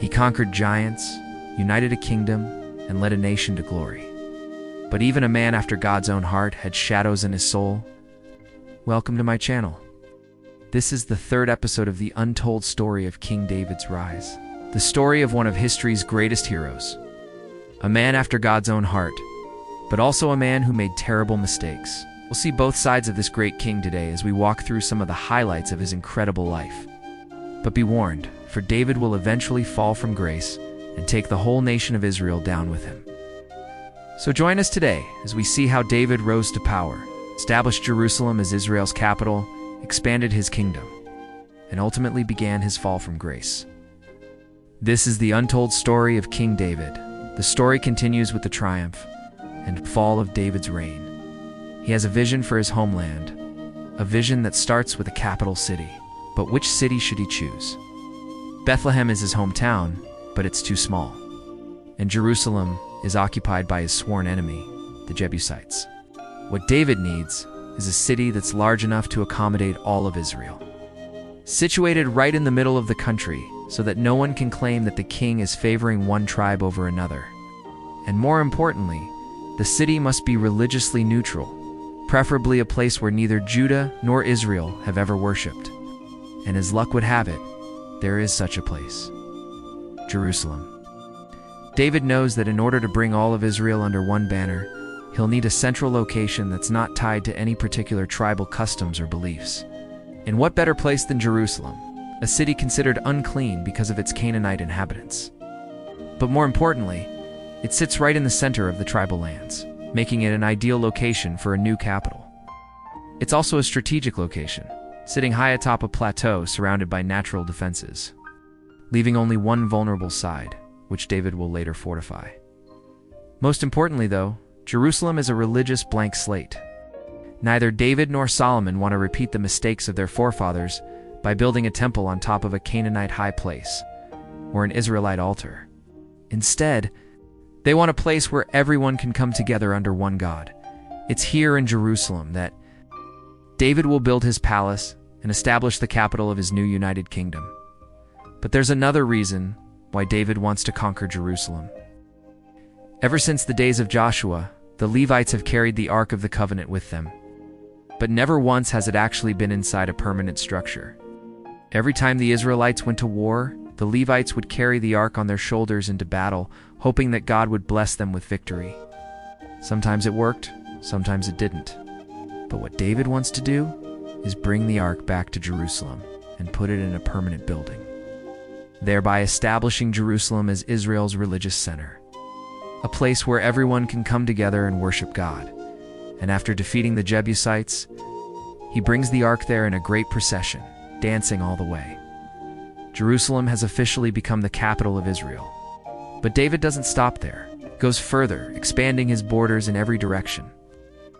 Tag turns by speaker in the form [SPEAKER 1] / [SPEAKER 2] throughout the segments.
[SPEAKER 1] He conquered giants, united a kingdom, and led a nation to glory. But even a man after God's own heart had shadows in his soul. Welcome to my channel. This is the third episode of the untold story of King David's rise. The story of one of history's greatest heroes. A man after God's own heart, but also a man who made terrible mistakes. We'll see both sides of this great king today as we walk through some of the highlights of his incredible life. But be warned, for David will eventually fall from grace and take the whole nation of Israel down with him. So join us today as we see how David rose to power, established Jerusalem as Israel's capital, expanded his kingdom, and ultimately began his fall from grace. This is the untold story of King David. The story continues with the triumph and fall of David's reign. He has a vision for his homeland, a vision that starts with a capital city. But which city should he choose? Bethlehem is his hometown, but it's too small. And Jerusalem is occupied by his sworn enemy, the Jebusites. What David needs is a city that's large enough to accommodate all of Israel. Situated right in the middle of the country, so that no one can claim that the king is favoring one tribe over another. And more importantly, the city must be religiously neutral, preferably a place where neither Judah nor Israel have ever worshipped. And as luck would have it, there is such a place: Jerusalem. David knows that in order to bring all of Israel under one banner, he'll need a central location that's not tied to any particular tribal customs or beliefs. And what better place than Jerusalem, a city considered unclean because of its Canaanite inhabitants? But more importantly, it sits right in the center of the tribal lands, making it an ideal location for a new capital. It's also a strategic location, sitting high atop a plateau surrounded by natural defenses, leaving only one vulnerable side, which David will later fortify. Most importantly, though, Jerusalem is a religious blank slate. Neither David nor Solomon want to repeat the mistakes of their forefathers by building a temple on top of a Canaanite high place or an Israelite altar. Instead, they want a place where everyone can come together under one God. It's here in Jerusalem that David will build his palace and establish the capital of his new united kingdom. But there's another reason why David wants to conquer Jerusalem. Ever since the days of Joshua, the Levites have carried the Ark of the Covenant with them. But never once has it actually been inside a permanent structure. Every time the Israelites went to war, the Levites would carry the Ark on their shoulders into battle, hoping that God would bless them with victory. Sometimes it worked, sometimes it didn't. But what David wants to do is bring the Ark back to Jerusalem and put it in a permanent building, thereby establishing Jerusalem as Israel's religious center, a place where everyone can come together and worship God. And after defeating the Jebusites, he brings the Ark there in a great procession, dancing all the way. Jerusalem has officially become the capital of Israel. But David doesn't stop there. He goes further, expanding his borders in every direction.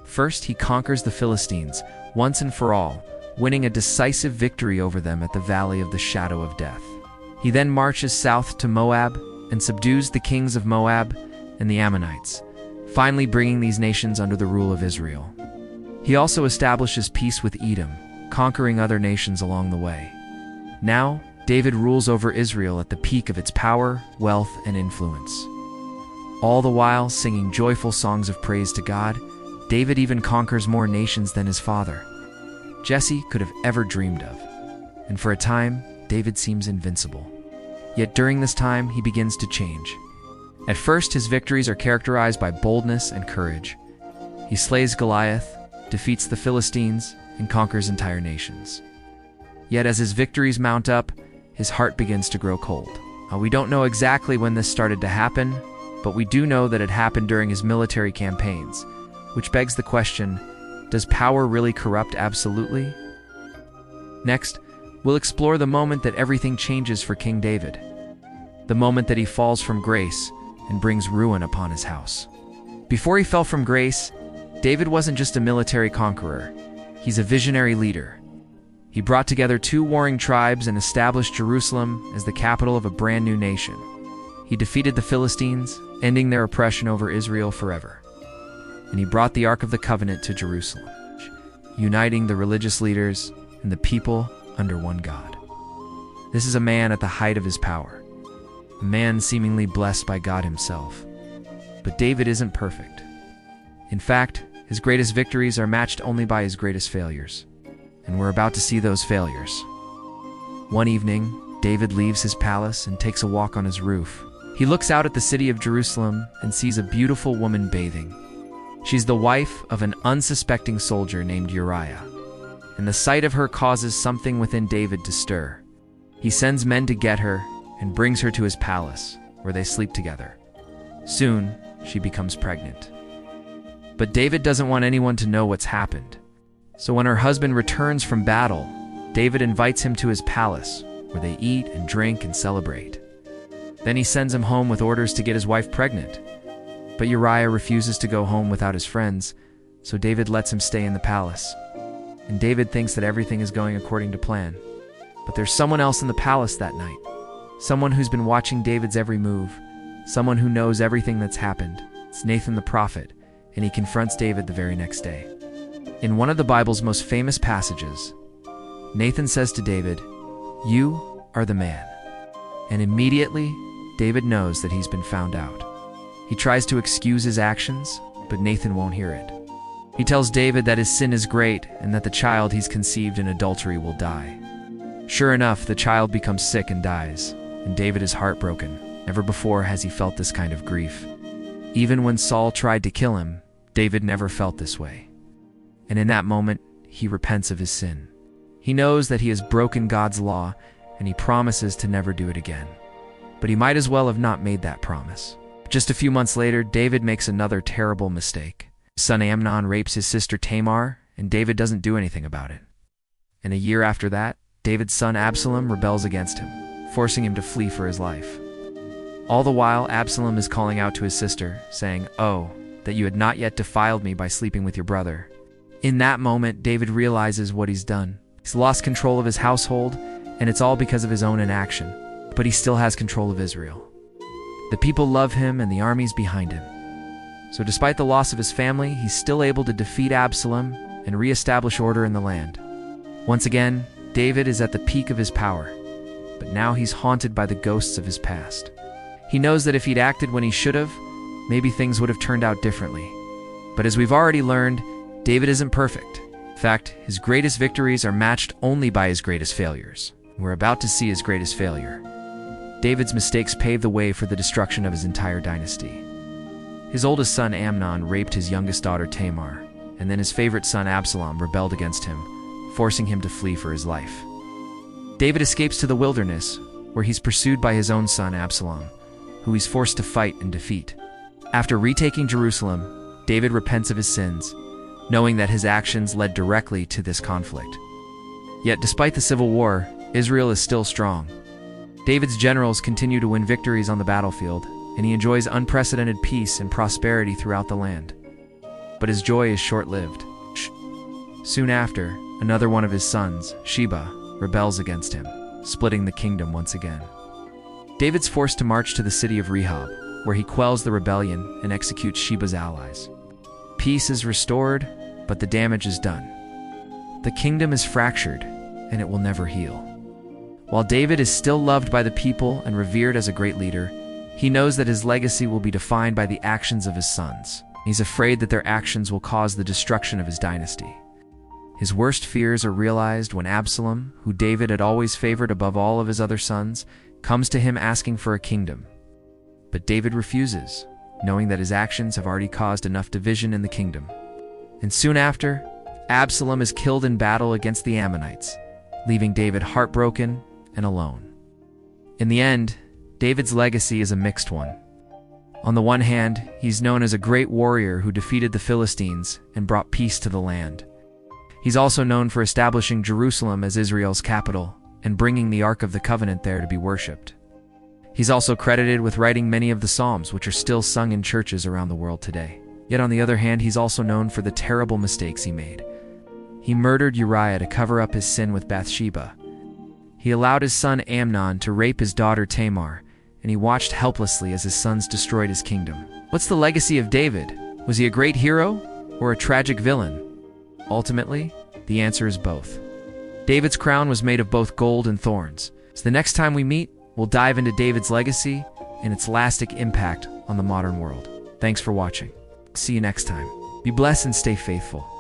[SPEAKER 1] First, he conquers the Philistines, once and for all, winning a decisive victory over them at the Valley of the Shadow of Death. He then marches south to Moab and subdues the kings of Moab and the Ammonites, finally bringing these nations under the rule of Israel. He also establishes peace with Edom, conquering other nations along the way. Now, David rules over Israel at the peak of its power, wealth, and influence. All the while singing joyful songs of praise to God, David even conquers more nations than his father, Jesse, could have ever dreamed of. And for a time, David seems invincible. Yet during this time, he begins to change. At first, his victories are characterized by boldness and courage. He slays Goliath, defeats the Philistines, and conquers entire nations. Yet as his victories mount up, his heart begins to grow cold. We don't know exactly when this started to happen, but we do know that it happened during his military campaigns, which begs the question, does power really corrupt absolutely? Next, we'll explore the moment that everything changes for King David, the moment that he falls from grace and brings ruin upon his house. Before he fell from grace, David wasn't just a military conqueror, he's a visionary leader. He brought together two warring tribes and established Jerusalem as the capital of a brand new nation. He defeated the Philistines, ending their oppression over Israel forever. And he brought the Ark of the Covenant to Jerusalem, uniting the religious leaders and the people under one God. This is a man at the height of his power. a man seemingly blessed by God himself. But David isn't perfect. In fact, his greatest victories are matched only by his greatest failures. And we're about to see those failures. One evening, David leaves his palace and takes a walk on his roof. He looks out at the city of Jerusalem and sees a beautiful woman bathing. She's the wife of an unsuspecting soldier named Uriah, and the sight of her causes something within David to stir. He sends men to get her and brings her to his palace, where they sleep together. Soon, she becomes pregnant. But David doesn't want anyone to know what's happened. So when her husband returns from battle, David invites him to his palace, where they eat and drink and celebrate. Then he sends him home with orders to get his wife pregnant. But Uriah refuses to go home without his friends, so David lets him stay in the palace. And David thinks that everything is going according to plan. But there's someone else in the palace that night. Someone who's been watching David's every move. Someone who knows everything that's happened. It's Nathan the prophet, and he confronts David the very next day. In one of the Bible's most famous passages, Nathan says to David, "You are the man." And immediately, David knows that he's been found out. He tries to excuse his actions, but Nathan won't hear it. He tells David that his sin is great and that the child he's conceived in adultery will die. Sure enough, the child becomes sick and dies, and David is heartbroken. Never before has he felt this kind of grief. Even when Saul tried to kill him, David never felt this way. And in that moment, he repents of his sin. He knows that he has broken God's law, and he promises to never do it again. But he might as well have not made that promise. Just a few months later, David makes another terrible mistake. His son Amnon rapes his sister Tamar, and David doesn't do anything about it. And a year after that, David's son Absalom rebels against him, forcing him to flee for his life. All the while, Absalom is calling out to his sister, saying, "Oh, that you had not yet defiled me by sleeping with your brother." In that moment, David realizes what he's done. He's lost control of his household, and it's all because of his own inaction. But he still has control of Israel. The people love him and the armies behind him. So despite the loss of his family, he's still able to defeat Absalom and reestablish order in the land. Once again, David is at the peak of his power, but now he's haunted by the ghosts of his past. He knows that if he'd acted when he should have, maybe things would have turned out differently. But as we've already learned, David isn't perfect. In fact, his greatest victories are matched only by his greatest failures. We're about to see his greatest failure. David's mistakes paved the way for the destruction of his entire dynasty. His oldest son Amnon raped his youngest daughter Tamar, and then his favorite son Absalom rebelled against him, forcing him to flee for his life. David escapes to the wilderness, where he's pursued by his own son Absalom, who he's forced to fight and defeat. After retaking Jerusalem, David repents of his sins, knowing that his actions led directly to this conflict. Yet despite the civil war, Israel is still strong. David's generals continue to win victories on the battlefield, and he enjoys unprecedented peace and prosperity throughout the land. But his joy is short-lived. Soon after, another one of his sons, Sheba, rebels against him, splitting the kingdom once again. David's forced to march to the city of Rehob, where he quells the rebellion and executes Sheba's allies. Peace is restored, but the damage is done. The kingdom is fractured, and it will never heal. While David is still loved by the people and revered as a great leader, he knows that his legacy will be defined by the actions of his sons. He's afraid that their actions will cause the destruction of his dynasty. His worst fears are realized when Absalom, who David had always favored above all of his other sons, comes to him asking for a kingdom. But David refuses, knowing that his actions have already caused enough division in the kingdom. And soon after, Absalom is killed in battle against the Ammonites, leaving David heartbroken and alone. In the end, David's legacy is a mixed one. On the one hand, he's known as a great warrior who defeated the Philistines and brought peace to the land. He's also known for establishing Jerusalem as Israel's capital and bringing the Ark of the Covenant there to be worshipped. He's also credited with writing many of the Psalms, which are still sung in churches around the world today. Yet on the other hand, he's also known for the terrible mistakes he made. He murdered Uriah to cover up his sin with Bathsheba. He allowed his son Amnon to rape his daughter Tamar, and he watched helplessly as his sons destroyed his kingdom. What's the legacy of David? Was he a great hero or a tragic villain? Ultimately, the answer is both. David's crown was made of both gold and thorns. So the next time we meet, We'll dive into David's legacy and its lasting impact on the modern world. Thanks for watching. See you next time. Be blessed and stay faithful.